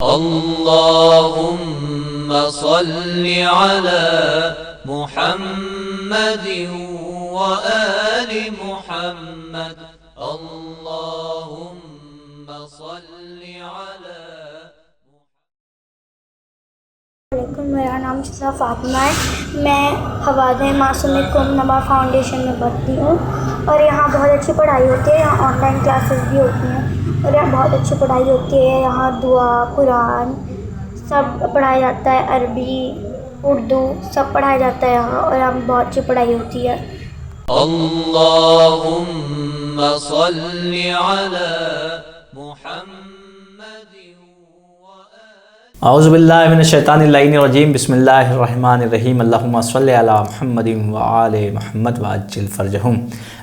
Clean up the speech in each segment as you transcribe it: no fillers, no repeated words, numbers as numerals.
اللهم صل على محمد وآل محمد اللهم صل على میرا نام شزا فاطمہ ہے. میں حوادث معصوم قم نبا فاؤنڈیشن میں پڑھتی ہوں اور یہاں بہت اچھی پڑھائی ہوتی ہے. یہاں آن لائن کلاسز بھی ہوتی ہیں اور یہاں بہت اچھی پڑھائی ہوتی ہے. یہاں دعا قرآن سب پڑھایا جاتا ہے, عربی اردو سب پڑھایا جاتا ہے یہاں, اور یہاں بہت اچھی پڑھائی ہوتی ہے. اللهم صل على محمد اعوذ باللہ من الشیطان اللعین الرجیم. بسم اللہ الرحمن الرحیم. اللہم صلی علی محمد وآل محمد وعجل فرجہم.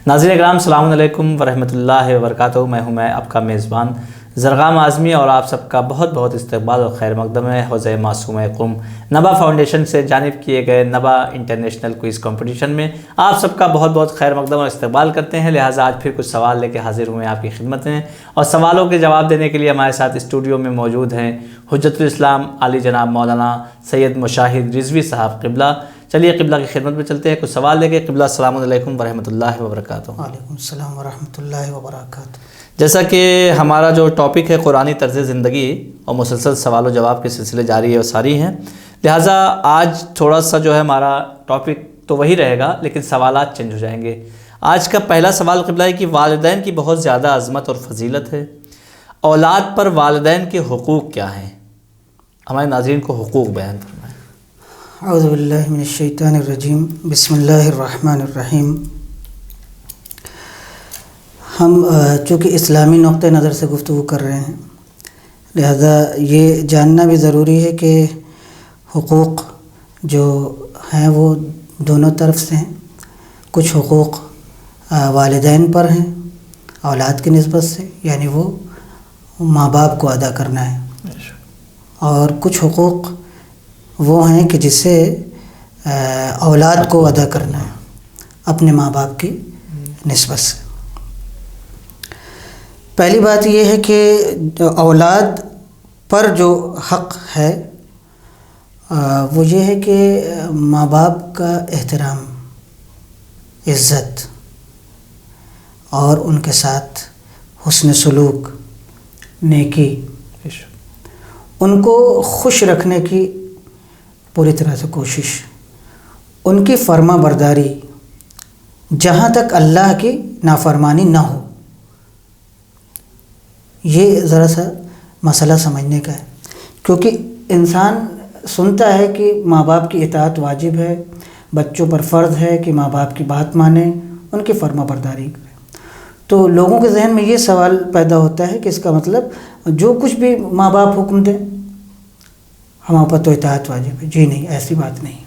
ناظرین کرام السلام علیکم ورحمۃ اللہ وبرکاتہ. میں آپ کا میزبان زرغام اعظمی اور آپ سب کا بہت بہت استقبال اور خیر مقدم ہے. حوض معصوم قم نبا فاؤنڈیشن سے جانب کیے گئے نبا انٹرنیشنل کوئز کمپٹیشن میں آپ سب کا بہت بہت خیر مقدم اور استقبال کرتے ہیں. لہٰذا آج پھر کچھ سوال لے کے حاضر ہوئے آپ کی خدمت میں, اور سوالوں کے جواب دینے کے لیے ہمارے ساتھ اسٹوڈیو میں موجود ہیں حجت الاسلام علی جناب مولانا سید مشاہد رضوی صاحب قبلہ. چلیے قبلہ کی خدمت میں چلتے ہیں, کچھ سوال لے کے. قبلہ السلام علیکم ورحمۃ اللہ وبرکاتہ. وعلیکم السلام ورحمۃ اللہ وبرکاتہ. جیسا کہ ہمارا جو ٹاپک ہے قرآنی طرز زندگی, اور مسلسل سوال و جواب کے سلسلے جاری ہے اور ساری ہیں, لہٰذا آج تھوڑا سا جو ہے ہمارا ٹاپک تو وہی رہے گا لیکن سوالات چینج ہو جائیں گے. آج کا پہلا سوال قبلہ ہے کہ والدین کی بہت زیادہ عظمت اور فضیلت ہے, اولاد پر والدین کے حقوق کیا ہیں؟ ہمارے ناظرین کو حقوق بیان فرمائیں. اعوذ باللہ من الشیطان الرجیم. بسم اللہ الرحمن الرحیم. ہم چونکہ اسلامی نقطہ نظر سے گفتگو کر رہے ہیں, لہذا یہ جاننا بھی ضروری ہے کہ حقوق جو ہیں وہ دونوں طرف سے ہیں. کچھ حقوق والدین پر ہیں اولاد کی نسبت سے, یعنی وہ ماں باپ کو ادا کرنا ہے, اور کچھ حقوق وہ ہیں کہ جسے اولاد کو ادا کرنا ہے اپنے ماں باپ کی نسبت سے. پہلی بات یہ ہے کہ اولاد پر جو حق ہے وہ یہ ہے کہ ماں باپ کا احترام, عزت اور ان کے ساتھ حسن سلوک, نیکی, ان کو خوش رکھنے کی پوری طرح سے کوشش, ان کی فرما برداری جہاں تک اللہ کی نافرمانی نہ ہو. یہ ذرا سا مسئلہ سمجھنے کا ہے, کیونکہ انسان سنتا ہے کہ ماں باپ کی اطاعت واجب ہے, بچوں پر فرض ہے کہ ماں باپ کی بات مانیں, ان کی فرما برداری کریں. تو لوگوں کے ذہن میں یہ سوال پیدا ہوتا ہے کہ اس کا مطلب جو کچھ بھی ماں باپ حکم دیں ہمارے پر تو اطاعت واجب ہے. جی نہیں, ایسی بات نہیں.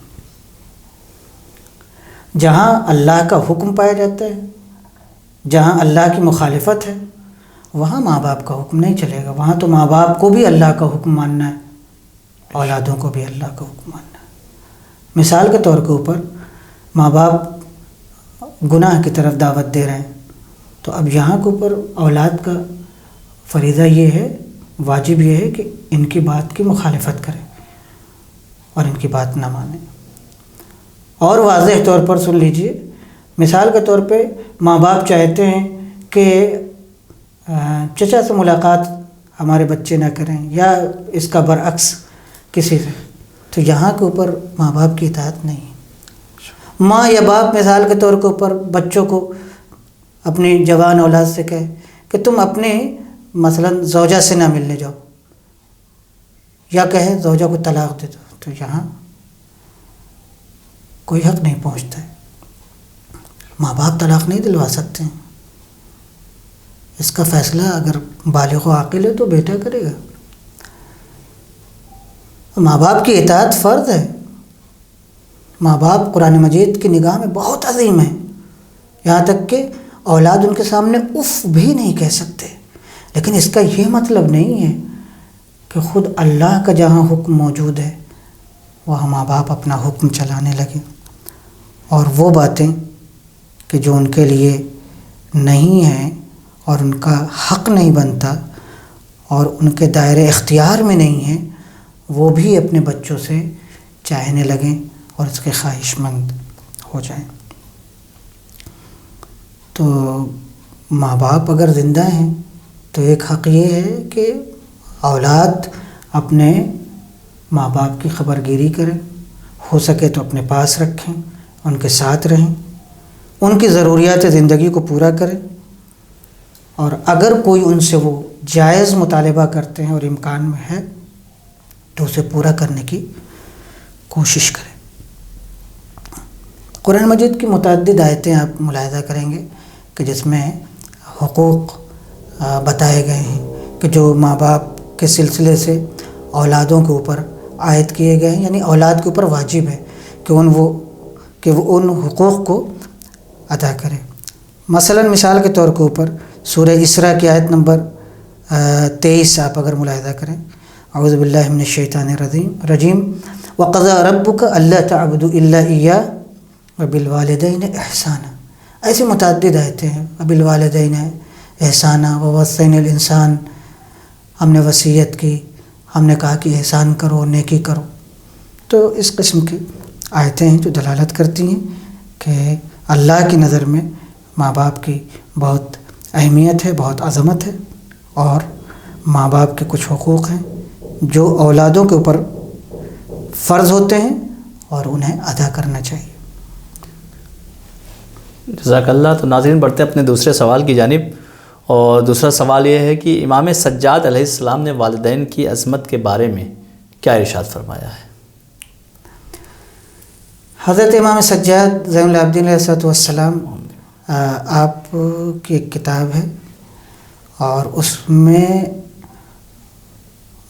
جہاں اللہ کا حکم پایا جاتا ہے, جہاں اللہ کی مخالفت ہے, وہاں ماں باپ کا حکم نہیں چلے گا. وہاں تو ماں باپ کو بھی اللہ کا حکم ماننا ہے, اولادوں کو بھی اللہ کا حکم ماننا ہے. مثال کے طور کے اوپر ماں باپ گناہ کی طرف دعوت دے رہے ہیں, تو اب یہاں کے اوپر اولاد کا فریضہ یہ ہے, واجب یہ ہے کہ ان کی بات کی مخالفت کریں اور ان کی بات نہ مانیں. اور واضح طور پر سن لیجئے, مثال کے طور پہ ماں باپ چاہتے ہیں کہ چچا سے ملاقات ہمارے بچے نہ کریں, یا اس کا برعکس کسی سے, تو یہاں کے اوپر ماں باپ کی اطاعت نہیں. ماں یا باپ مثال کے طور کے اوپر بچوں کو اپنی جوان اولاد سے کہے کہ تم اپنے مثلا زوجہ سے نہ ملنے جاؤ, یا کہے زوجہ کو طلاق دے دو, تو یہاں کوئی حق نہیں پہنچتا ہے. ماں باپ طلاق نہیں دلوا سکتے ہیں, اس کا فیصلہ اگر بالغ و عاقل ہے تو بیٹا کرے گا. ماں باپ کی اطاعت فرض ہے. ماں باپ قرآن مجید کی نگاہ میں بہت عظیم ہے, یہاں تک کہ اولاد ان کے سامنے اف بھی نہیں کہہ سکتے. لیکن اس کا یہ مطلب نہیں ہے کہ خود اللہ کا جہاں حکم موجود ہے وہاں ماں باپ اپنا حکم چلانے لگے, اور وہ باتیں کہ جو ان کے لیے نہیں ہیں اور ان کا حق نہیں بنتا اور ان کے دائرے اختیار میں نہیں ہیں وہ بھی اپنے بچوں سے چاہنے لگیں اور اس کے خواہش مند ہو جائیں۔ تو ماں باپ اگر زندہ ہیں تو ایک حق یہ ہے کہ اولاد اپنے ماں باپ کی خبر گیری کریں، ہو سکے تو اپنے پاس رکھیں، ان کے ساتھ رہیں، ان کی ضروریات زندگی کو پورا کریں، اور اگر کوئی ان سے وہ جائز مطالبہ کرتے ہیں اور امکان میں ہے تو اسے پورا کرنے کی کوشش کریں۔ قرآن مجید کی متعدد آیتیں آپ ملاحظہ کریں گے کہ جس میں حقوق بتائے گئے ہیں کہ جو ماں باپ کے سلسلے سے اولادوں کے اوپر عائد کیے گئے ہیں، یعنی اولاد کے اوپر واجب ہے کہ وہ ان حقوق کو ادا کرے۔ مثلا مثال کے طور کے اوپر سورہ اسراء کی آیت نمبر 23 آپ اگر ملاحظہ کریں، اعوذ باللہ من الشیطان الرجیم وَقَضَىٰ رَبُّكَ أَلَّا تَعْبُدُوا إِلَّا إِيَّاهُ وَبِالْوَالِدَيْنِ إِحْسَانًا، ایسی متعدد آیتیں ہیں۔ وَبِالْوَالِدَيْنِ إِحْسَانًا وَوَصَّيْنَا الْإِنسَانَ، ہم نے وصیت کی، ہم نے کہا کہ احسان کرو، نیکی کرو۔ تو اس قسم کی آیتیں ہیں جو دلالت کرتی ہیں کہ اللہ کی نظر میں ماں باپ کی بہت اہمیت ہے، بہت عظمت ہے، اور ماں باپ کے کچھ حقوق ہیں جو اولادوں کے اوپر فرض ہوتے ہیں اور انہیں ادا کرنا چاہیے۔ جزاک اللہ۔ تو ناظرین بڑھتے اپنے دوسرے سوال کی جانب، اور دوسرا سوال یہ ہے کہ امام سجاد علیہ السلام نے والدین کی عظمت کے بارے میں کیا ارشاد فرمایا ہے؟ حضرت امام سجاد زین العابدین علیہ السلام آپ کی ایک کتاب ہے اور اس میں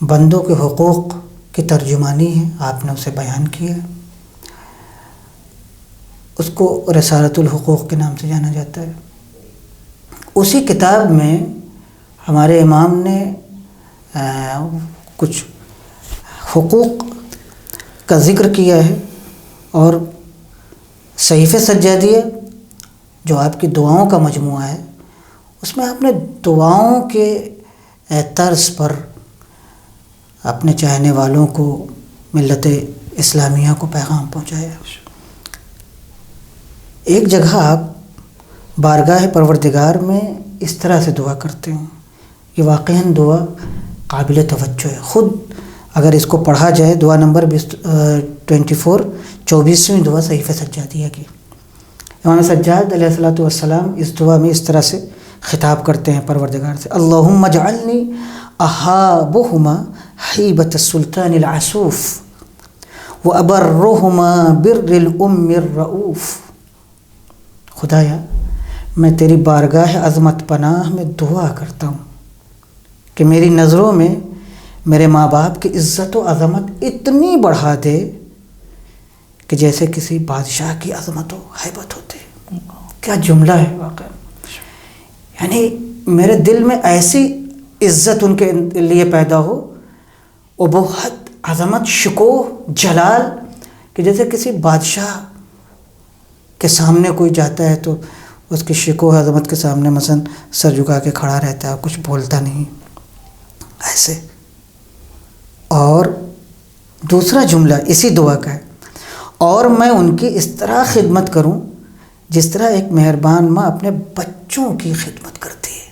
بندوں کے حقوق کی ترجمانی ہے، آپ نے اسے بیان کیا ہے۔ اس کو رسالۃ الحقوق کے نام سے جانا جاتا ہے۔ اسی کتاب میں ہمارے امام نے کچھ حقوق کا ذکر کیا ہے، اور صحیفہ سجادیہ جو آپ کی دعاؤں کا مجموعہ ہے، اس میں آپ نے دعاؤں کے طرز پر اپنے چاہنے والوں کو، ملت اسلامیہ کو پیغام پہنچایا۔ ایک جگہ آپ بارگاہ پروردگار میں اس طرح سے دعا کرتے ہیں، یہ واقعاً دعا قابل توجہ ہے۔ خود اگر اس کو پڑھا جائے، دعا نمبر 24 دعا صحیفہ سجادیہ کی، امام سجاد علیہ السلام اس دعا میں اس طرح سے خطاب کرتے ہیں پروردگار سے: اللہم اجعلنی احابہما حیبۃ السلطان العسوف وابرہما بر الام الرؤوف۔ خدایا میں تیری بارگاہ عظمت پناہ میں دعا کرتا ہوں کہ میری نظروں میں میرے ماں باپ کی عزت و عظمت اتنی بڑھا دے کہ جیسے کسی بادشاہ کی عظمت و ہیبت ہوتے۔ کیا جملہ ہے واقعا، یعنی میرے دل میں ایسی عزت ان کے لیے پیدا ہو، ابہت، عظمت، شکوہ، جلال، کہ جیسے کسی بادشاہ کے سامنے کوئی جاتا ہے تو اس کی شکوہ عظمت کے سامنے مثلا سر جھکا کے کھڑا رہتا ہے، کچھ بولتا نہیں، ایسے۔ اور دوسرا جملہ اسی دعا کا ہے: اور میں ان کی اس طرح خدمت کروں جس طرح ایک مہربان ماں اپنے بچوں کی خدمت کرتی ہے۔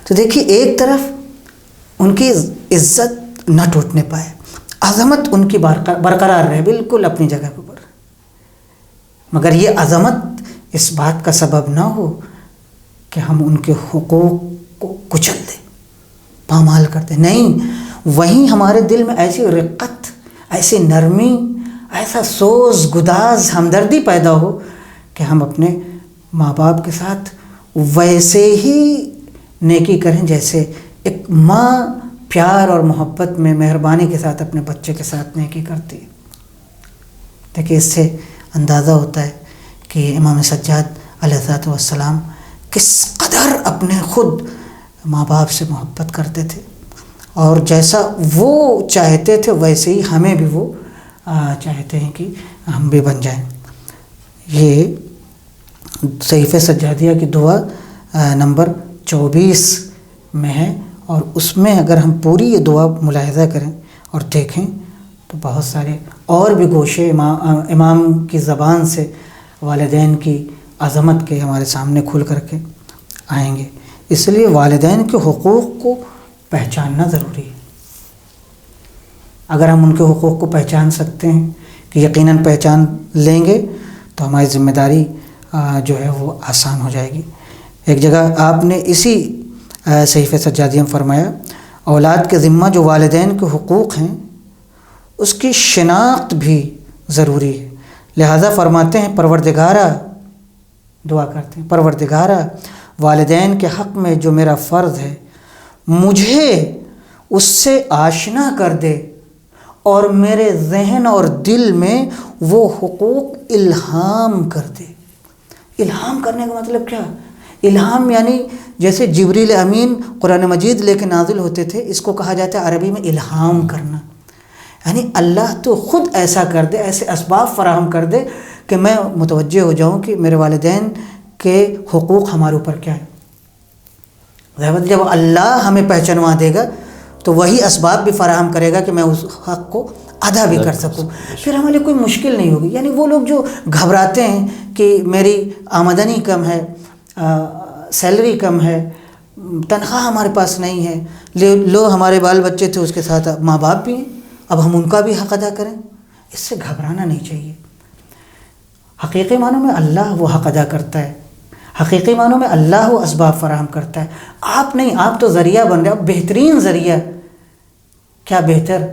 تو دیکھیے، ایک طرف ان کی عزت نہ ٹوٹنے پائے، عظمت ان کی برقرار رہے بالکل اپنی جگہ کے اوپر، مگر یہ عظمت اس بات کا سبب نہ ہو کہ ہم ان کے حقوق کو کچل دیں، پامال کر دیں، نہیں، وہیں ہمارے دل میں ایسی رقت، ایسی نرمی، ایسا سوز گداز ہمدردی پیدا ہو کہ ہم اپنے ماں باپ کے ساتھ ویسے ہی نیکی کریں جیسے ایک ماں پیار اور محبت میں مہربانی کے ساتھ اپنے بچے کے ساتھ نیکی کرتی ہے۔ دیکھیے، اس سے اندازہ ہوتا ہے کہ امام سجاد علیہ السلام کس قدر اپنے خود ماں باپ سے محبت کرتے تھے، اور جیسا وہ چاہتے تھے ویسے ہی ہمیں بھی وہ چاہتے ہیں کہ ہم بھی بن جائیں۔ یہ صحیفہ سجادیہ کی دعا نمبر 24 میں ہے، اور اس میں اگر ہم پوری یہ دعا ملاحظہ کریں اور دیکھیں تو بہت سارے اور بھی گوشے امام کی زبان سے والدین کی عظمت کے ہمارے سامنے کھل کر کے آئیں گے. اس لیے والدین کے حقوق کو پہچاننا ضروری ہے. اگر ہم ان کے حقوق کو پہچان سکتے ہیں کہ یقیناً پہچان لیں گے تو ہماری ذمہ داری جو ہے وہ آسان ہو جائے گی. ایک جگہ آپ نے اسی صحیفہ سجادی میں فرمایا اولاد کے ذمہ جو والدین کے حقوق ہیں اس کی شناخت بھی ضروری ہے. لہذا فرماتے ہیں پروردگارہ، دعا کرتے ہیں پروردگارہ والدین کے حق میں جو میرا فرض ہے مجھے اس سے آشنا کر دے اور میرے ذہن اور دل میں وہ حقوق الہام کر دے. الہام کرنے کا مطلب کیا؟ الہام یعنی جیسے جبریل امین قرآن مجید لے کے نازل ہوتے تھے، اس کو کہا جاتا ہے عربی میں الہام کرنا. یعنی اللہ تو خود ایسا کر دے، ایسے اسباب فراہم کر دے کہ میں متوجہ ہو جاؤں کہ میرے والدین کے حقوق ہمارے اوپر کیا ہے. جب اللہ ہمیں پہچانوا دے گا تو وہی اسباب بھی فراہم کرے گا کہ میں اس حق کو ادا بھی کر سکوں. پھر ہمارے لیے کوئی مشکل نہیں ہوگی. یعنی وہ لوگ جو گھبراتے ہیں کہ میری آمدنی کم ہے، سیلری کم ہے، تنخواہ ہمارے پاس نہیں ہے، لو ہمارے بال بچے تھے اس کے ساتھ ماں باپ بھی ہیں، اب ہم ان کا بھی حق ادا کریں، اس سے گھبرانا نہیں چاہیے. حقیقی معنوں میں اللہ وہ حق ادا کرتا ہے، حقیقی معنوں میں اللہ وہ اسباب فراہم کرتا ہے. آپ نہیں، آپ تو ذریعہ بن رہے. اب بہترین ذریعہ کیا بہتر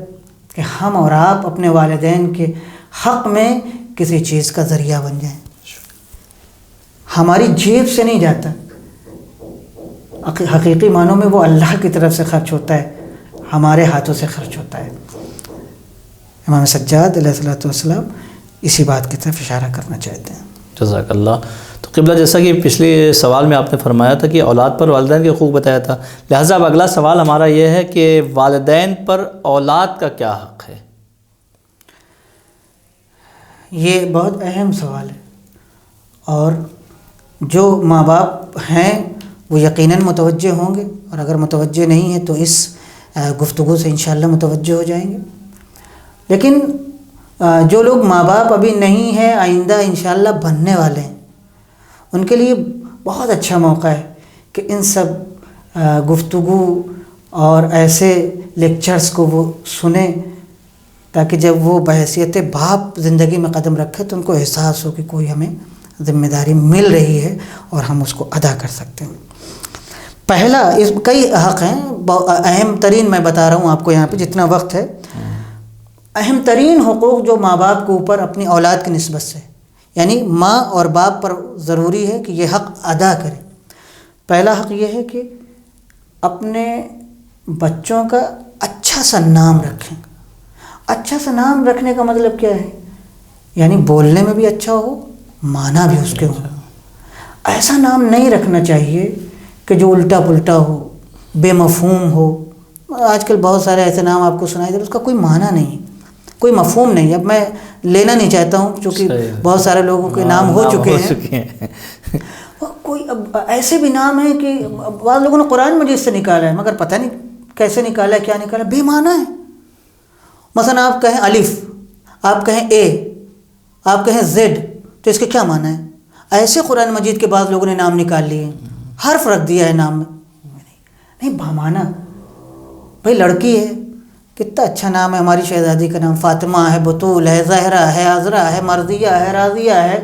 کہ ہم اور آپ اپنے والدین کے حق میں کسی چیز کا ذریعہ بن جائیں. ہماری جیب سے نہیں جاتا، حقیقی معنوں میں وہ اللہ کی طرف سے خرچ ہوتا ہے، ہمارے ہاتھوں سے خرچ ہوتا ہے. امام سجاد علیہ الصلوۃ والسلام اسی بات کی طرف اشارہ کرنا چاہتے ہیں. جزاک اللہ. تو قبلہ جیسا کہ پچھلے سوال میں آپ نے فرمایا تھا کہ اولاد پر والدین کے حقوق بتایا تھا، لہٰذا اب اگلا سوال ہمارا یہ ہے کہ والدین پر اولاد کا کیا حق ہے؟ یہ بہت اہم سوال ہے اور جو ماں باپ ہیں وہ یقیناً متوجہ ہوں گے، اور اگر متوجہ نہیں ہیں تو اس گفتگو سے انشاءاللہ متوجہ ہو جائیں گے. لیکن جو لوگ ماں باپ ابھی نہیں ہیں، آئندہ انشاءاللہ بننے والے ہیں، ان کے لیے بہت اچھا موقع ہے کہ ان سب گفتگو اور ایسے لیکچرز کو وہ سنیں تاکہ جب وہ بحیثیت باپ زندگی میں قدم رکھے تو ان کو احساس ہو کہ کوئی ہمیں ذمہ داری مل رہی ہے اور ہم اس کو ادا کر سکتے ہیں. پہلا، اس کئی حق ہیں، اہم ترین میں بتا رہا ہوں آپ کو یہاں پہ جتنا وقت ہے. اہم ترین حقوق جو ماں باپ کے اوپر اپنی اولاد کی نسبت سے، یعنی ماں اور باپ پر ضروری ہے کہ یہ حق ادا کریں. پہلا حق یہ ہے کہ اپنے بچوں کا اچھا سا نام رکھیں. اچھا سا نام رکھنے کا مطلب کیا ہے؟ یعنی بولنے میں بھی اچھا ہو، معنی بھی اس کے ہو. ایسا نام نہیں رکھنا چاہیے کہ جو الٹا پلٹا ہو، بے مفہوم ہو. آج کل بہت سارے ایسے نام آپ کو سنائی دے، اس کا کوئی معنی نہیں، کوئی مفہوم نہیں. اب میں لینا نہیں چاہتا ہوں چونکہ بہت سارے لوگوں کے نام ہو چکے ہیں. کوئی اب ایسے بھی نام ہیں کہ بعض لوگوں نے قرآن مجید سے نکالا ہے مگر پتہ نہیں کیسے نکالا ہے، کیا نکالا، بے معنی ہے. مثلا آپ کہیں الف، آپ کہیں اے، آپ کہیں زیڈ، تو اس کے کیا معنی ہے؟ ایسے قرآن مجید کے بعض لوگوں نے نام نکال لیے، حرف رکھ دیا ہے نام میں. نہیں، بامانہ. بھائی لڑکی ہے، کتنا اچھا نام ہے. ہماری شہزادی کا نام فاطمہ ہے، بطول ہے، زہرا ہے، عذرا ہے، مرضیہ ہے، راضیہ ہے،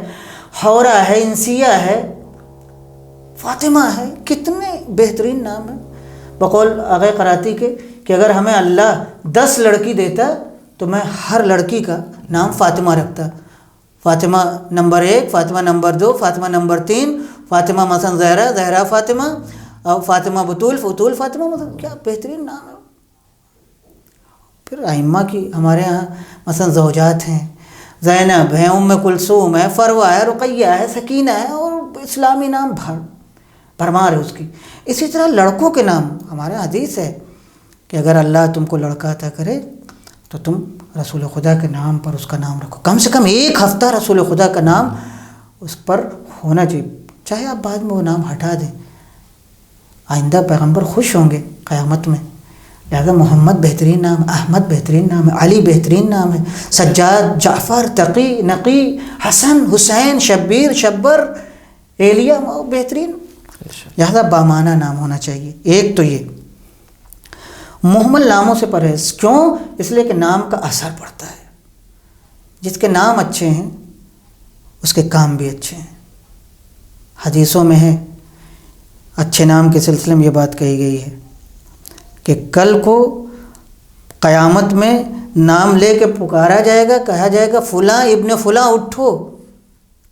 حورہ ہے، انسیہ ہے، فاطمہ ہے. کتنے بہترین نام ہیں. بقول آغا قراتی کے کہ اگر ہمیں اللہ 10 لڑکی دیتا تو میں ہر لڑکی کا نام فاطمہ رکھتا. Fatima number 1، Fatima number 2، Fatima number 3، Fatima مثلا زہرا، زہرا فاطمہ، اور فاطمہ بطول، بطول فاطمہ. مطلب کیا بہترین نام ہے. پھر ائمہ کی ہمارے ہاں مثلا زوجات ہیں، زینب ہے، ام کلثوم ہے، فروہ ہے، رقیہ ہے، سکینہ ہے، اور اسلامی نام بھرمار ہے اس کی. اسی طرح لڑکوں کے نام، ہمارے حدیث ہے کہ اگر اللہ تم کو لڑکا عطا کرے تو تم رسول خدا کے نام پر اس کا نام رکھو. کم سے کم 1 ہفتہ رسول خدا کا نام اس پر ہونا چاہیے. چاہے آپ بعد میں وہ نام ہٹا دیں، آئندہ پیغمبر خوش ہوں گے قیامت میں. لہذا محمد بہترین نام ہے، احمد بہترین نام ہے، علی بہترین نام ہے، سجاد، جعفر، تقی، نقی، حسن، حسین، شبیر، شبر، ایلیا، بہترین. لہذا بامانہ نام ہونا چاہیے. ایک تو یہ مہمل ناموں سے پرہیز. کیوں؟ اس لیے کہ نام کا اثر پڑتا ہے. جس کے نام اچھے ہیں اس کے کام بھی اچھے ہیں. حدیثوں میں ہے، اچھے نام کے سلسلے میں یہ بات کہی گئی ہے کہ کل کو قیامت میں نام لے کے پکارا جائے گا، کہا جائے گا فلاں ابن فلاں اٹھو،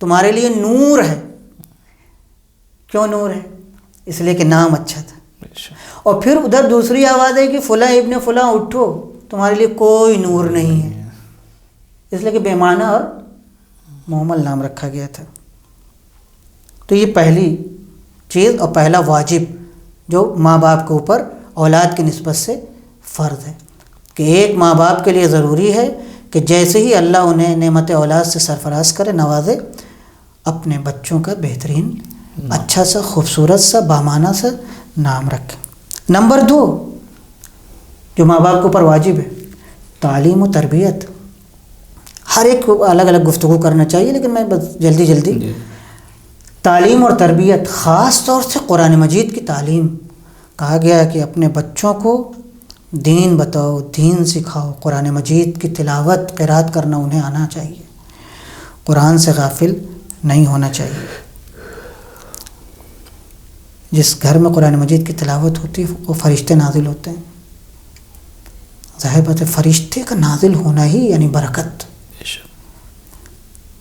تمہارے لیے نور ہے. کیوں نور ہے؟ اس لیے کہ نام اچھا تھا. اور پھر ادھر دوسری آواز ہے کہ فلاں ابن فلاں اٹھو، تمہارے لیے کوئی نور نہیں ہے. اس لیے کہ بے معنی اور مہمل نام رکھا گیا تھا. تو یہ پہلی چیز اور پہلا واجب جو ماں باپ کے اوپر اولاد کی نسبت سے فرض ہے کہ ایک ماں باپ کے لیے ضروری ہے کہ جیسے ہی اللہ انہیں نعمت اولاد سے سرفراز کرے، نوازے، اپنے بچوں کا بہترین اچھا سا خوبصورت سا بامانہ سا نام رکھیں. نمبر 2 جو ماں باپ کے اوپر واجب ہے، تعلیم و تربیت. ہر ایک کو الگ الگ گفتگو کرنا چاہیے، لیکن میں بس جلدی تعلیم اور تربیت، خاص طور سے قرآن مجید کی تعلیم. کہا گیا کہ اپنے بچوں کو دین بتاؤ، دین سکھاؤ. قرآن مجید کی تلاوت، قرات کرنا انہیں آنا چاہیے. قرآن سے غافل نہیں ہونا چاہیے. جس گھر میں قرآن مجید کی تلاوت ہوتی ہے وہ فرشتے نازل ہوتے ہیں. ظاہر بات ہے فرشتے کا نازل ہونا ہی یعنی برکت.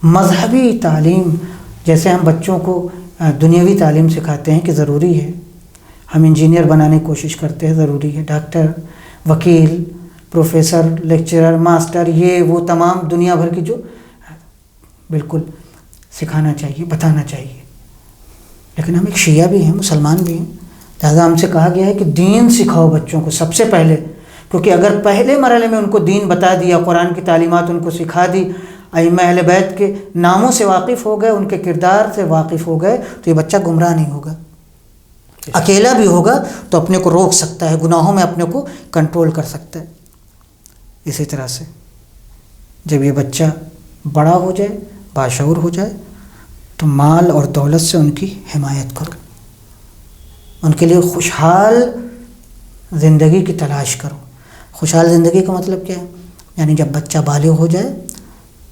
مذہبی تعلیم، جیسے ہم بچوں کو دنیاوی تعلیم سکھاتے ہیں کہ ضروری ہے، ہم انجینئر بنانے کی کوشش کرتے ہیں، ضروری ہے، ڈاکٹر، وکیل، پروفیسر، لیکچرر، ماسٹر، یہ وہ تمام دنیا بھر کی جو بالکل سکھانا چاہیے، بتانا چاہیے. لیکن ہم ایک شیعہ بھی ہیں، مسلمان بھی ہیں، لہٰذا ہم سے کہا گیا ہے کہ دین سکھاؤ بچوں کو سب سے پہلے. کیونکہ اگر پہلے مرحلے میں ان کو دین بتا دیا، قرآن کی تعلیمات ان کو سکھا دی، ائمہ اہل بیت کے ناموں سے واقف ہو گئے، ان کے کردار سے واقف ہو گئے، تو یہ بچہ گمراہ نہیں ہوگا. اکیلا بھی ہوگا تو اپنے کو روک سکتا ہے، گناہوں میں اپنے کو کنٹرول کر سکتا ہے. اسی طرح سے جب یہ بچہ بڑا ہو جائے، باشعور ہو جائے، تو مال اور دولت سے ان کی حمایت کرو، ان کے لیے خوشحال زندگی کی تلاش کرو. خوشحال زندگی کا مطلب کیا ہے؟ یعنی جب بچہ بالغ ہو جائے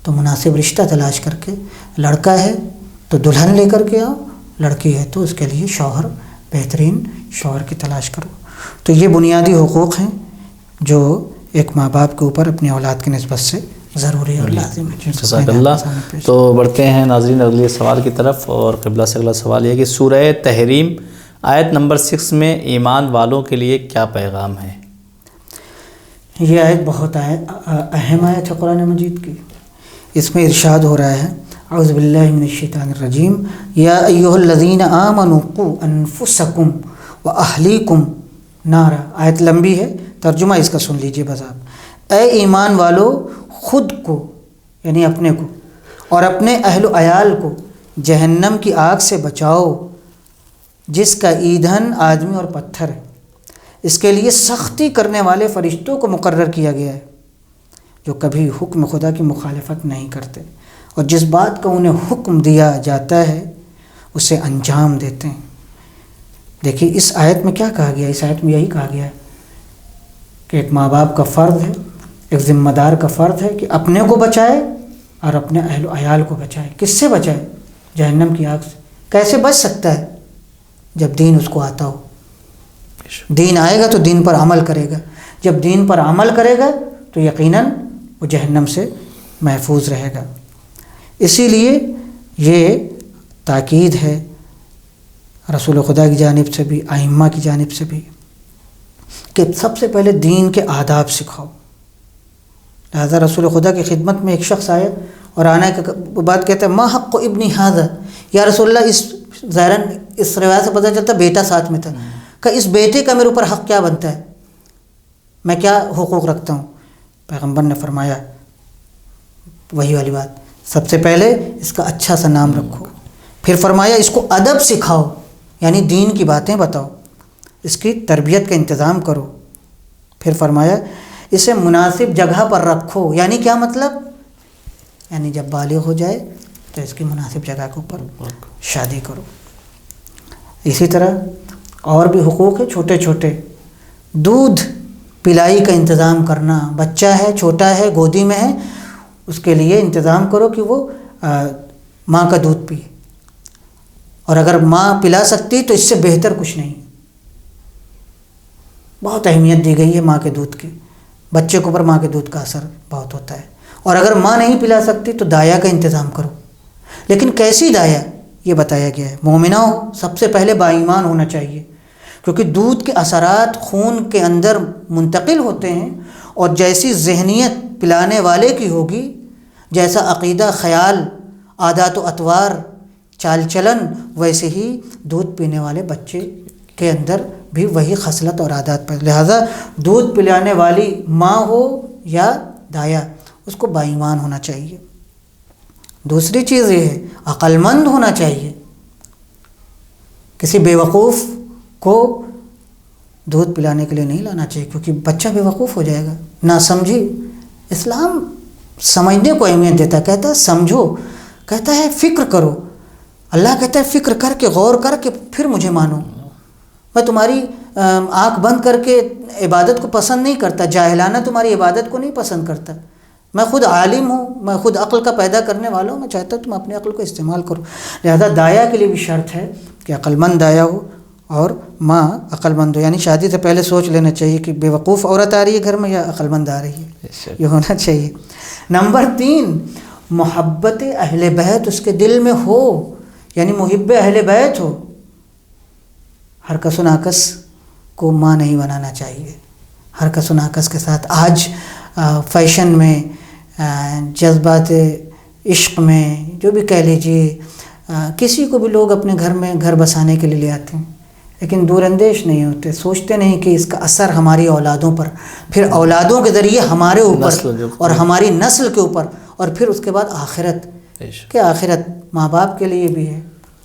تو مناسب رشتہ تلاش کر کے، لڑکا ہے تو دلہن لے کر کے آؤ، لڑکی ہے تو اس کے لیے شوہر، بہترین شوہر کی تلاش کرو. تو یہ بنیادی حقوق ہیں جو ایک ماں باپ کے اوپر اپنی اولاد کی نسبت سے ضروری اور لازم ہے. جزاک اللہ. تو بڑھتے ہیں ناظرین اگلے سوال کی طرف، اور قبلہ سے اگلا سوال یہ ہے کہ سورہ تحریم آیت نمبر 6 میں ایمان والوں کے لیے کیا پیغام ہے؟ یہ آیت بہت اہم آیت ہے قرآن مجید کی. اس میں ارشاد ہو رہا ہے، اعوذ باللہ من الشیطان الرجیم، یا ایھا الذین آمنوا قوا انفسکم واہلیکم نارا. آیت لمبی ہے، ترجمہ اس کا سن لیجئے بس آپ. اے ایمان والو، خود کو یعنی اپنے کو اور اپنے اہل و عیال کو جہنم کی آگ سے بچاؤ، جس کا ایندھن آدمی اور پتھر ہے. اس کے لیے سختی کرنے والے فرشتوں کو مقرر کیا گیا ہے جو کبھی حکم خدا کی مخالفت نہیں کرتے، اور جس بات کا انہیں حکم دیا جاتا ہے اسے انجام دیتے ہیں. دیکھیے اس آیت میں کیا کہا گیا؟ اس آیت میں یہی کہا گیا ہے کہ ایک ماں باپ کا فرض ہے، ایک ذمہ دار کا فرض ہے کہ اپنے کو بچائے اور اپنے اہل و عیال کو بچائے. کس سے بچائے؟ جہنم کی آگ سے. کیسے بچ سکتا ہے؟ جب دین اس کو آتا ہو. دین آئے گا تو دین پر عمل کرے گا. جب دین پر عمل کرے گا تو یقیناً وہ جہنم سے محفوظ رہے گا. اسی لیے یہ تاکید ہے رسول خدا کی جانب سے بھی، ائمہ کی جانب سے بھی، کہ سب سے پہلے دین کے آداب سکھاؤ. لہذا رسول خدا کی خدمت میں ایک شخص آیا اور آنے کے بعد کہتا ہے ما حق ابن ھذا، یا رسول اللہ، ظاہراً اس روایت سے پتہ چلتا بیٹا ساتھ میں تھا، کہ اس بیٹے کا میرے اوپر حق کیا بنتا ہے، میں کیا حقوق رکھتا ہوں؟ پیغمبر نے فرمایا وہی والی بات، سب سے پہلے اس کا اچھا سا نام رکھو. پھر فرمایا اس کو ادب سکھاؤ، یعنی دین کی باتیں بتاؤ. اس کی تربیت کا انتظام کرو. پھر فرمایا اسے مناسب جگہ پر رکھو. یعنی کیا مطلب؟ یعنی جب بالغ ہو جائے تو اس کی مناسب جگہ کے اوپر شادی کرو. اسی طرح اور بھی حقوق ہیں چھوٹے چھوٹے. دودھ پلائی کا انتظام کرنا. بچہ ہے، چھوٹا ہے، گودی میں ہے، اس کے لیے انتظام کرو کہ وہ ماں کا دودھ پیے. اور اگر ماں پلا سکتی تو اس سے بہتر کچھ نہیں. بہت اہمیت دی گئی ہے ماں کے دودھ کی. بچے کے اوپر ماں کے دودھ کا اثر بہت ہوتا ہے. اور اگر ماں نہیں پلا سکتی تو دایا کا انتظام کرو. لیکن کیسی دایا یہ بتایا گیا ہے. مومنہ ہو، سب سے پہلے با ایمان ہونا چاہیے، کیونکہ دودھ کے اثرات خون کے اندر منتقل ہوتے ہیں. اور جیسی ذہنیت پلانے والے کی ہوگی، جیسا عقیدہ، خیال، عادات و اطوار، چال چلن، ویسے ہی دودھ پینے والے بچے کے اندر بھی وہی خصلت اور عادات پر. لہذا دودھ پلانے والی ماں ہو یا دایا، اس کو با ایمان ہونا چاہیے. دوسری چیز یہ ہے عقل مند ہونا چاہیے. کسی بیوقوف کو دودھ پلانے کے لیے نہیں لانا چاہیے، کیونکہ بچہ بیوقوف ہو جائے گا. نہ سمجھی. اسلام سمجھنے کو اہمیت دیتا ہے. کہتا ہے سمجھو، کہتا ہے فکر کرو. اللہ کہتا ہے فکر کر کے، غور کر کے پھر مجھے مانو. میں تمہاری آنکھ بند کر کے عبادت کو پسند نہیں کرتا، جاہلانہ تمہاری عبادت کو نہیں پسند کرتا. میں خود عالم ہوں، میں خود عقل کا پیدا کرنے والا ہوں. میں چاہتا ہوں تم اپنے عقل کو استعمال کرو. لہذا دایا کے لیے بھی شرط ہے کہ عقل مند دایا ہو اور ماں عقل مند ہو. یعنی شادی سے پہلے سوچ لینا چاہیے کہ بے وقوف عورت آ رہی ہے گھر میں یا عقل مند آ رہی ہے. یہ ہونا چاہیے. نمبر 3، محبت اہل بیت اس کے دل میں ہو. یعنی محب اہل بیت ہو. ہر کس و ناکس کو ماں نہیں بنانا چاہیے. ہر کس و ناکس کے ساتھ آج فیشن میں، جذبات عشق میں، جو بھی کہہ لیجیے، کسی کو بھی لوگ اپنے گھر میں گھر بسانے کے لیے لے آتے ہیں، لیکن دور اندیش نہیں ہوتے. سوچتے نہیں کہ اس کا اثر ہماری اولادوں پر، پھر اولادوں کے ذریعے ہمارے اوپر اور ہماری نسل کے اوپر، اور پھر اس کے بعد آخرت. کہ آخرت ماں باپ کے لیے بھی ہے،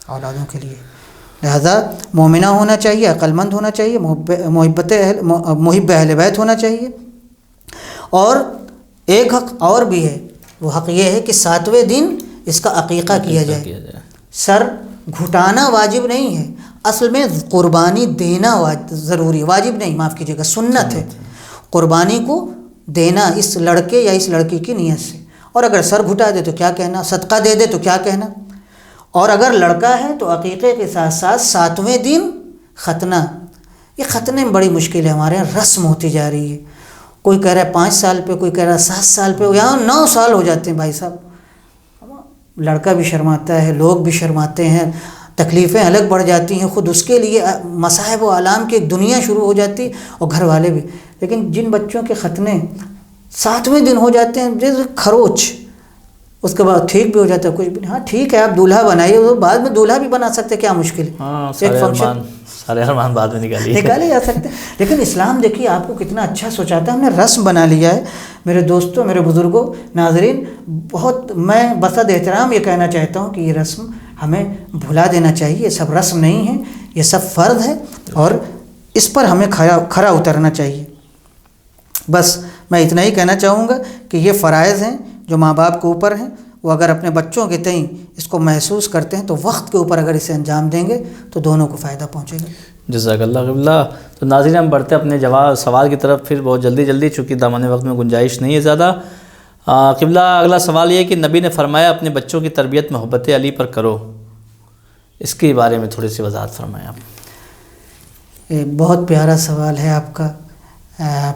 اولادوں کے لیے. لہذا مومنہ ہونا چاہیے، عقل مند ہونا چاہیے، محب اہل بیت ہونا چاہیے. اور ایک حق اور بھی ہے. وہ حق یہ ہے کہ 7ویں دن اس کا عقیقہ کیا جائے. سر گھٹانا واجب نہیں ہے. اصل میں قربانی دینا ضروری، واجب نہیں، معاف کیجیے گا، سنت ہے. قربانی کو دینا اس لڑکے یا اس لڑکی کی نیت سے. اور اگر سر گھٹا دے تو کیا کہنا، صدقہ دے دے تو کیا کہنا. اور اگر لڑکا ہے تو عقیقے کے ساتھ ساتھ 7ویں دن ختنہ. یہ ختنے میں بڑی مشکل ہے، ہمارے یہاں رسم ہوتی جا رہی ہے. کوئی کہہ رہا ہے 5 سال پہ، کوئی کہہ رہا ہے 7 سال پہ، یہاں 9 سال ہو جاتے ہیں بھائی صاحب. لڑکا بھی شرماتا ہے، لوگ بھی شرماتے ہیں، تکلیفیں الگ بڑھ جاتی ہیں. خود اس کے لیے مصائب و آلام کی ایک دنیا شروع ہو جاتی، اور گھر والے بھی. لیکن جن بچوں کے ختنے 7ویں دن ہو جاتے ہیں جیسے خروچ، اس کے بعد ٹھیک بھی ہو جاتا ہے کچھ بھی. ہاں ٹھیک ہے، آپ دولہا بنائیے، وہ بعد میں دولہا بھی بنا سکتے، کیا مشکل ہے. ایک فنکشن سارے ارمان بعد میں نکالے جا سکتے ہیں. لیکن اسلام دیکھیے آپ کو کتنا اچھا سوچاتا ہے. ہم نے رسم بنا لیا ہے. میرے دوستوں، میرے بزرگوں، ناظرین، بہت میں بصد احترام یہ کہنا چاہتا ہوں کہ یہ رسم ہمیں بھلا دینا چاہیے. یہ سب رسم نہیں ہے، یہ سب فرض ہے، اور اس پر ہمیں کھرا اترنا چاہیے. بس میں اتنا ہی کہنا چاہوں گا کہ یہ فرائض ہیں جو ماں باپ کے اوپر ہیں. وہ اگر اپنے بچوں کے تئیں اس کو محسوس کرتے ہیں تو وقت کے اوپر اگر اسے انجام دیں گے تو دونوں کو فائدہ پہنچے گا. جزاک اللہ قبلہ. تو ناظرین ہم بڑھتے اپنے سوال کی طرف پھر بہت جلدی، چونکہ دامن وقت میں گنجائش نہیں ہے زیادہ. قبلہ اگلا سوال یہ ہے کہ نبی نے فرمایا اپنے بچوں کی تربیت محبت علی پر کرو. اس کے بارے میں تھوڑی سی وضاحت فرمائیں آپ. بہت پیارا سوال ہے آپ کا.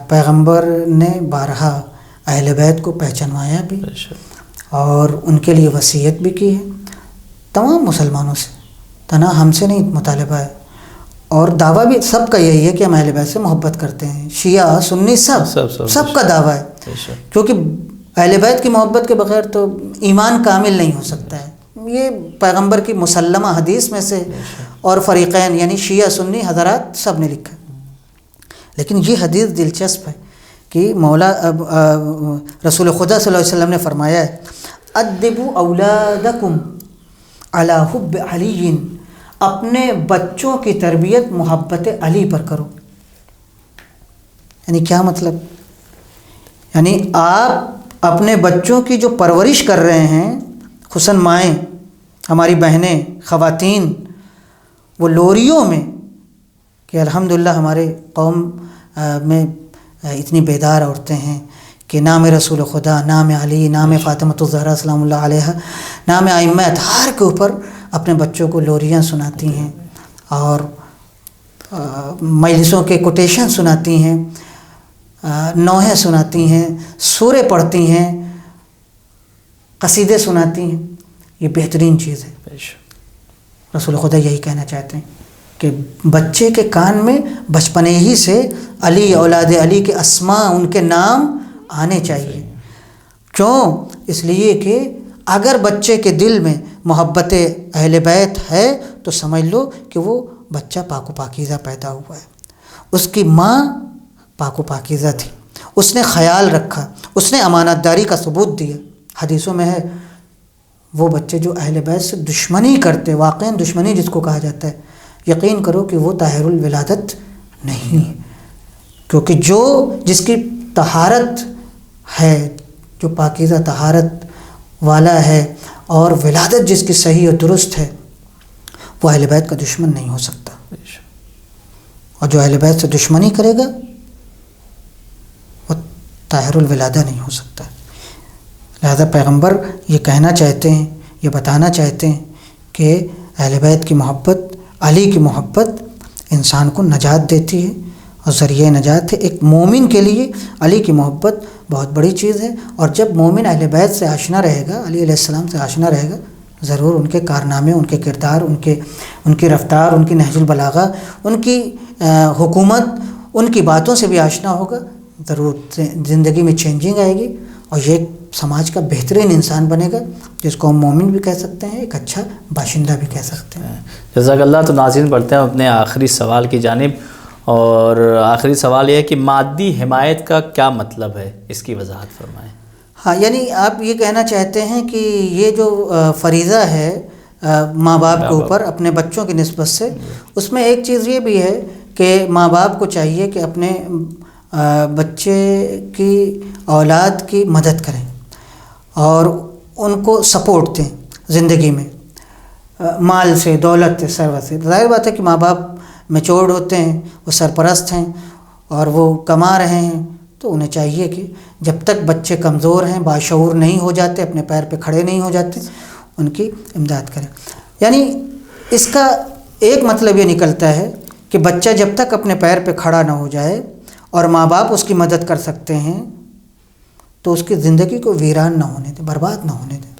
پیغمبر نے بارہا اہل بیت کو پہچانوایا بھی، اور ان کے لیے وصیت بھی کی ہے تمام مسلمانوں سے. تنہا ہم سے نہیں مطالبہ ہے، اور دعویٰ بھی سب کا یہی ہے کہ ہم اہل بیت سے محبت کرتے ہیں. شیعہ، سنی، سب کا دعویٰ ہے، کیونکہ اہل بیت کی محبت کے بغیر تو ایمان کامل نہیں ہو سکتا ہے. یہ پیغمبر کی مسلمہ حدیث میں سے، اور فریقین یعنی شیعہ سنی حضرات سب نے لکھا. لیکن یہ حدیث دلچسپ ہے کہ مولا رسول خدا صلی اللہ علیہ وسلم نے فرمایا ہے ادبوا اولادکم علی حب علی، اپنے بچوں کی تربیت محبت علی پر کرو۔ یعنی کیا مطلب؟ یعنی آپ اپنے بچوں کی جو پرورش کر رہے ہیں، خصوصاً مائیں، ہماری بہنیں، خواتین، وہ لوریوں میں کہ الحمدللہ ہمارے قوم میں اتنی بیدار عورتیں ہیں کہ نام رسول خدا، نام علی، نام فاطمۃ الزہرا سلام اللہ علیہا، نام ائمہ اطہار کے اوپر اپنے بچوں کو لوریاں سناتی ہیں اور مجلسوں کے کوٹیشن سناتی ہیں، نوحے سناتی ہیں، سورے پڑھتی ہیں، قصیدے سناتی ہیں۔ یہ بہترین چیز ہے۔ رسول خدا یہی کہنا چاہتے ہیں کہ بچے کے کان میں بچپنے ہی سے علی، اولاد علی کے اسماء، ان کے نام آنے چاہیے۔ کیوں؟ اس لیے کہ اگر بچے کے دل میں محبت اہل بیت ہے تو سمجھ لو کہ وہ بچہ پاک و پاکیزہ پیدا ہوا ہے۔ اس کی ماں پاک و پاکیزہ تھی، اس نے خیال رکھا، اس نے امانت داری کا ثبوت دیا۔ حدیثوں میں ہے وہ بچے جو اہل بیت سے دشمنی کرتے، واقعاً دشمنی جس کو کہا جاتا ہے، یقین کرو کہ وہ طاہر الولادت نہیں ہے، کیونکہ جس کی طہارت ہے، جو پاکیزہ طہارت والا ہے اور ولادت جس کی صحیح اور درست ہے، وہ اہل بیت کا دشمن نہیں ہو سکتا۔ اور جو اہل بیت سے دشمنی کرے گا وہ طاہر الولادہ نہیں ہو سکتا۔ لہذا پیغمبر یہ کہنا چاہتے ہیں، یہ بتانا چاہتے ہیں کہ اہل بیت کی محبت، علی کی محبت انسان کو نجات دیتی ہے اور ذریعہ نجات ہے۔ ایک مومن کے لیے علی کی محبت بہت بڑی چیز ہے، اور جب مومن اہل بیت سے آشنا رہے گا، علی علیہ السلام سے آشنا رہے گا، ضرور ان کے کارنامے، ان کے کردار، ان کی رفتار، ان کی نہج البلاغہ، ان کی حکومت، ان کی باتوں سے بھی آشنا ہوگا، ضرور زندگی میں چینجنگ آئے گی اور یہ سماج کا بہترین انسان بنے گا، جس کو ہم مومن بھی کہہ سکتے ہیں، ایک اچھا باشندہ بھی کہہ سکتے ہیں۔ جزاک اللہ۔ تو ناظرین بڑھتے ہیں اپنے آخری سوال کی جانب، اور آخری سوال یہ ہے کہ مادی حمایت کا کیا مطلب ہے، اس کی وضاحت فرمائیں۔ ہاں، یعنی آپ یہ کہنا چاہتے ہیں کہ یہ جو فریضہ ہے ماں باپ کے اوپر اپنے بچوں کی نسبت سے، اس میں ایک چیز یہ بھی ہے کہ ماں باپ کو چاہیے کہ اپنے بچے کی اولاد کی مدد کریں اور ان کو سپورٹ دیں زندگی میں، مال سے، دولت سے، ثروت سے۔ ظاہر بات ہے کہ ماں باپ میچورڈ ہوتے ہیں، وہ سرپرست ہیں اور وہ کما رہے ہیں، تو انہیں چاہیے کہ جب تک بچے کمزور ہیں، باشعور نہیں ہو جاتے، اپنے پیر پہ کھڑے نہیں ہو جاتے، ان کی امداد کریں۔ یعنی اس کا ایک مطلب یہ نکلتا ہے کہ بچہ جب تک اپنے پیر پہ کھڑا نہ ہو جائے اور ماں باپ اس کی مدد کر سکتے ہیں تو اس کی زندگی کو ویران نہ ہونے دیں، برباد نہ ہونے دیں۔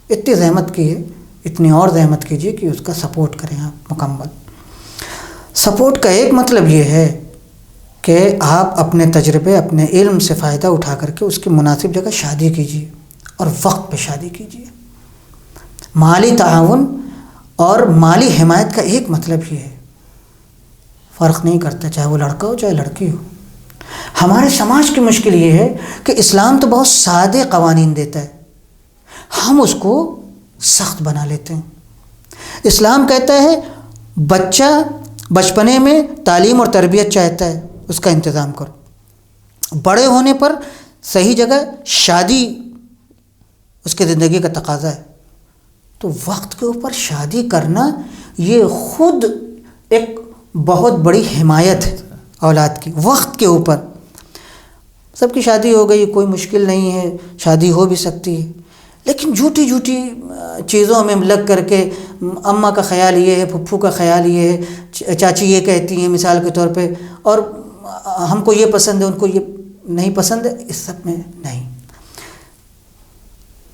اتنی زحمت کی ہے، اتنی اور زحمت کیجیے کہ اس کا سپورٹ کریں آپ مکمل۔ سپورٹ کا ایک مطلب یہ ہے کہ آپ اپنے تجربے، اپنے علم سے فائدہ اٹھا کر کے اس کی مناسب جگہ شادی کیجیے اور وقت پہ شادی کیجیے۔ مالی تعاون اور مالی حمایت کا ایک مطلب یہ ہے، فرق نہیں کرتا چاہے وہ لڑکا ہو چاہے لڑکی ہو۔ ہمارے سماج کی مشکل یہ ہے کہ اسلام تو بہت سادے قوانین دیتا ہے، ہم اس کو سخت بنا لیتے ہیں۔ اسلام کہتا ہے بچہ بچپنے میں تعلیم اور تربیت چاہتا ہے، اس کا انتظام کرو، بڑے ہونے پر صحیح جگہ شادی اس کی زندگی کا تقاضا ہے۔ تو وقت کے اوپر شادی کرنا یہ خود ایک بہت بڑی حمایت ہے اولاد کی۔ وقت کے اوپر سب کی شادی ہو گئی، کوئی مشکل نہیں ہے، شادی ہو بھی سکتی ہے، لیکن جھوٹی چیزوں میں لگ کر کے اماں کا خیال یہ ہے، پھپھو کا خیال یہ ہے، چاچی یہ کہتی ہیں مثال کے طور پہ، اور ہم کو یہ پسند ہے، ان کو یہ نہیں پسند ہے، اس سب میں نہیں۔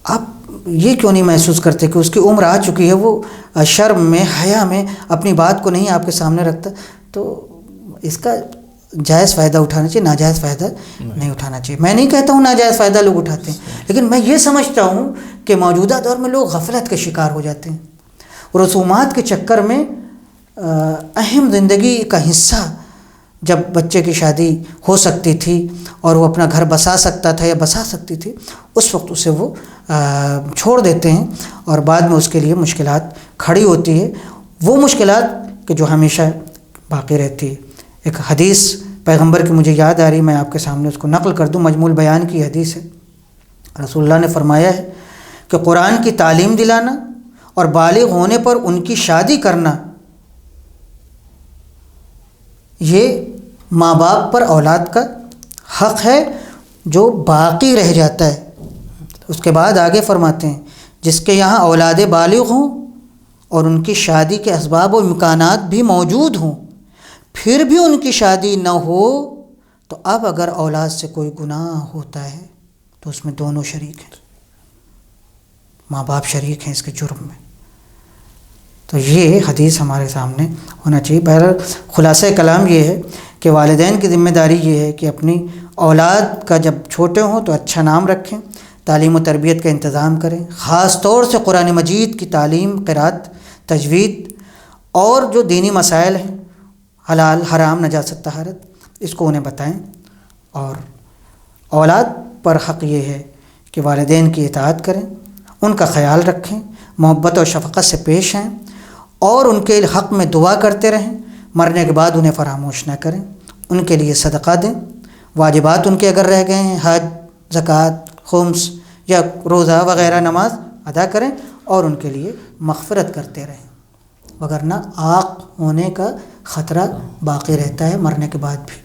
آپ یہ کیوں نہیں محسوس کرتے کہ اس کی عمر آ چکی ہے، وہ شرم میں، حیا میں اپنی بات کو نہیں آپ کے سامنے رکھتا؟ تو اس کا جائز فائدہ اٹھانا چاہیے، ناجائز فائدہ نہیں اٹھانا چاہیے۔ میں نہیں کہتا ہوں ناجائز فائدہ لوگ اٹھاتے ہیں، لیکن میں یہ سمجھتا ہوں کہ موجودہ دور میں لوگ غفلت کے شکار ہو جاتے ہیں، رسومات کے چکر میں اہم زندگی کا حصہ جب بچے کی شادی ہو سکتی تھی اور وہ اپنا گھر بسا سکتا تھا یا بسا سکتی تھی، اس وقت اسے وہ چھوڑ دیتے ہیں اور بعد میں اس کے لیے مشکلات کھڑی ہوتی ہے۔ وہ مشکلات کہ جو ہمیشہ باقی رہتی ہے. ایک حدیث پیغمبر کی مجھے یاد آ رہی، میں آپ کے سامنے اس کو نقل کر دوں. مجموع البیان کی حدیث ہے. رسول اللہ نے فرمایا ہے کہ قرآن کی تعلیم دلانا اور بالغ ہونے پر ان کی شادی کرنا، یہ ماں باپ پر اولاد کا حق ہے جو باقی رہ جاتا ہے. اس کے بعد آگے فرماتے ہیں جس کے یہاں اولاد بالغ ہوں اور ان کی شادی کے اسباب و امکانات بھی موجود ہوں، پھر بھی ان کی شادی نہ ہو، تو اب اگر اولاد سے کوئی گناہ ہوتا ہے تو اس میں دونوں شریک ہیں، ماں باپ شریک ہیں اس کے جرم میں. تو یہ حدیث ہمارے سامنے ہونا چاہیے. بہرحال خلاصہ کلام یہ ہے کہ والدین کی ذمہ داری یہ ہے کہ اپنی اولاد کا جب چھوٹے ہوں تو اچھا نام رکھیں، تعلیم و تربیت کا انتظام کریں، خاص طور سے قرآن مجید کی تعلیم، قرات، تجوید اور جو دینی مسائل ہیں، حلال حرام، نجاست طہارت، اس کو انہیں بتائیں. اور اولاد پر حق یہ ہے کہ والدین کی اطاعت کریں، ان کا خیال رکھیں، محبت اور شفقت سے پیش آئیں اور ان کے حق میں دعا کرتے رہیں. مرنے کے بعد انہیں فراموش نہ کریں، ان کے لیے صدقہ دیں. واجبات ان کے اگر رہ گئے ہیں، حج، زکوٰۃ، خمس یا روزہ وغیرہ نماز ادا کریں اور ان کے لیے مغفرت کرتے رہیں، وگرنہ عاق ہونے کا خطرہ باقی رہتا ہے مرنے کے بعد بھی.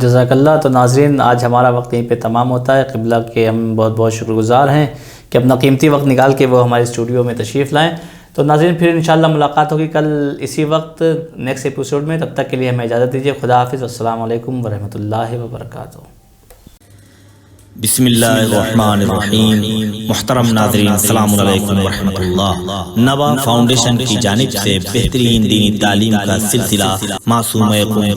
جزاک اللہ. تو ناظرین، آج ہمارا وقت یہیں پہ تمام ہوتا ہے. قبلہ کے ہم بہت بہت شکر گزار ہیں کہ اپنا قیمتی وقت نکال کے وہ ہمارے اسٹوڈیو میں تشریف لائیں. تو ناظرین، پھر انشاءاللہ ملاقات ہوگی کل اسی وقت نیکسٹ ایپیسوڈ میں. تب تک کے لیے ہمیں اجازت دیجیے. خدا حافظ. السلام علیکم ورحمۃ اللہ وبرکاتہ. بسم اللہ الرحمن الرحیم. محترم ناظرین، السلام علیکم ورحمۃ اللہ. نوا فاؤنڈیشن کی جانب سے بہترین دینی تعلیم کا سلسلہ Masoom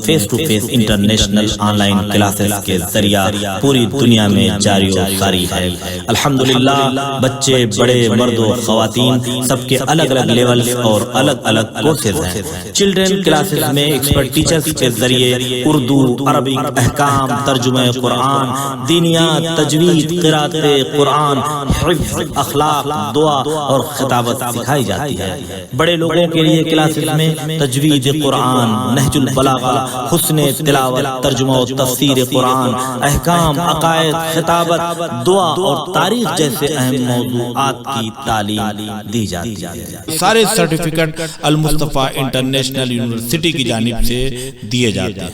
face to face international online classes کے ذریعہ پوری دنیا میں جاری و ساری ہے. الحمدللہ بچے، بڑے، مرد و خواتین، سب کے الگ الگ لیولز اور الگ الگ کورسز ہیں. چلڈرن کلاسز میں ایکسپرٹ ٹیچرز کے ذریعے اردو، عربک، احکام، ترجمہ قرآن، دینیات، تجوید، قرات قرآن، حفظ، اخلاق، دعا اور خطابت سکھائی جاتی ہے. بڑے لوگوں کے لیے کلاسز میں تجوید قرآن، نہج البلاغہ، حسن تلاوت، ترجمہ و تفسیر قرآن، احکام، عقائد، خطابت، دعا اور تاریخ جیسے اہم موضوعات کی تعلیم دی جاتی ہے. سارے سرٹیفکیٹ المصطفیٰ انٹرنیشنل یونیورسٹی کی جانب سے دیے جاتے ہیں.